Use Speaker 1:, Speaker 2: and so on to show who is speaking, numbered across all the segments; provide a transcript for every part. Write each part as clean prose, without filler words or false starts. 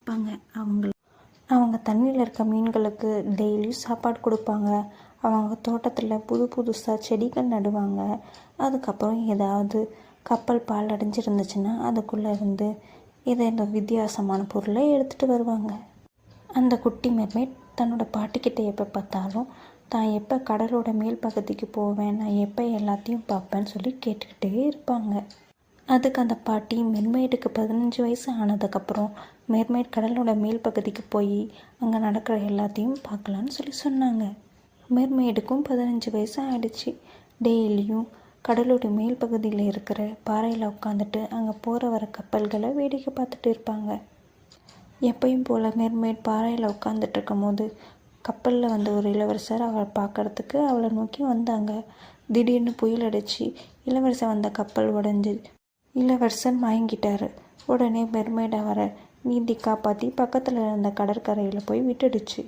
Speaker 1: இருப்பாங்க. அவங்க தண்ணியில் இருக்க மீன்களுக்கு டெய்லியும் சாப்பாடு கொடுப்பாங்க. அவங்க தோட்டத்தில் புதுசாக செடிகள் நடுவாங்க. அதுக்கப்புறம் ஏதாவது கப்பல் பால் அடைஞ்சிருந்துச்சுன்னா அதுக்குள்ளே இருந்து இந்த வித்தியாசமான பொருளை எடுத்துகிட்டு வருவாங்க. அந்த குட்டி மெர்மைட் தன்னோட பாட்டிக்கிட்ட எப்போ பார்த்தாலும் தான் எப்போ கடலோட மேல் பகுதிக்கு போவேன், நான் எப்போ எல்லாத்தையும் பார்ப்பேன்னு சொல்லி கேட்டுக்கிட்டே இருப்பாங்க. அதுக்கு அந்த பாட்டி மெர்மைடுக்கு 15 வயசு ஆனதுக்கப்புறம் மெர்மைட் கடலோட மேல் பகுதிக்கு போய் அங்கே நடக்கிற எல்லாத்தையும் பார்க்கலான்னு சொல்லி சொன்னாங்க. மெர்மைடுக்கும் 15 வயசு ஆயிடுச்சு. டெய்லியும் கடலோட மேல் பகுதியில் இருக்கிற பாறையில் உட்காந்துட்டு அங்கே போகிற வர கப்பல்களை வேடிக்கை பார்த்துட்டு இருப்பாங்க. எப்பயும் போல் மெர்மைட் பாறையில் உட்காந்துட்டு இருக்கும் போது கப்பலில் வந்த ஒரு இளவரசர் அவளை பார்க்கறதுக்கு அவளை நோக்கி வந்தாங்க. திடீர்னு புயல் அடிச்சு இளவரசர் வந்த கப்பல் உடஞ்சி இளவரசர் மயங்கிட்டார். உடனே மெர்மைட் அவரை நீந்தி காப்பாற்றி பக்கத்தில் இருந்த கடற்கரையில் போய் விட்டுடுச்சு.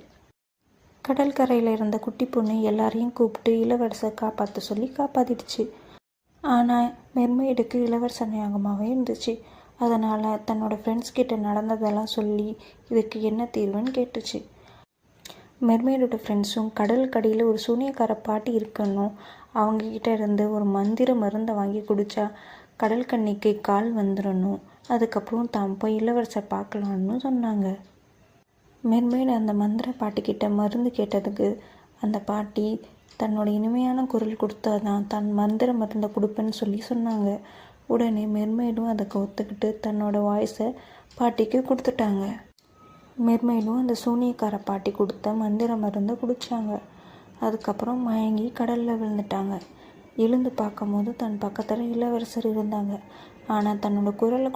Speaker 1: கடற்கரையில் இருந்த குட்டி பொண்ணு எல்லாரையும் கூப்பிட்டு இளவரசர் காப்பாற்ற சொல்லி காப்பாற்றிடுச்சு. ஆனால் மெர்மைடுக்கு இளவரசர் ஞாபகமாகவே இருந்துச்சு. அதனால் தன்னோட ஃப்ரெண்ட்ஸ் கிட்ட நடந்ததெல்லாம் சொல்லி இதுக்கு என்ன தீர்வுன்னு கேட்டுச்சு. மெர்மைடோட ஃப்ரெண்ட்ஸும் கடலுக்கடியில் ஒரு சூனியக்கார பாட்டி இருக்கணும், அவங்கக்கிட்ட இருந்து ஒரு மந்திர மருந்தை வாங்கி குடித்தா கடல் கன்னிக்கு கால் வந்துடணும், அதுக்கப்புறம் தான் போய் இளவரசர் பார்க்கலான்னு சொன்னாங்க. மெர்மைடு அந்த மந்திர பாட்டிக்கிட்ட மருந்து கேட்டதுக்கு அந்த பாட்டி தன்னோட இனிமையான குரல் கொடுத்தாதான் தன் மந்திர மருந்தை கொடுப்பேன்னு சொல்லி சொன்னாங்க. உடனே மெர்மைடும் அதுக்கு ஒத்துக்கிட்டு தன்னோட வாய்ஸை பாட்டிக்கு கொடுத்துட்டாங்க. மெர்மைடும் அந்த சூனியக்கார பாட்டி கொடுத்த மந்திர மருந்தை குடித்தாங்க. அதுக்கப்புறம் மயங்கி கடலில் விழுந்துட்டாங்க. எழுந்து பார்க்கும்போது தன் பக்கத்தில் இளவரசர் இருந்தாங்க. ஆனால் தன்னோட குரலை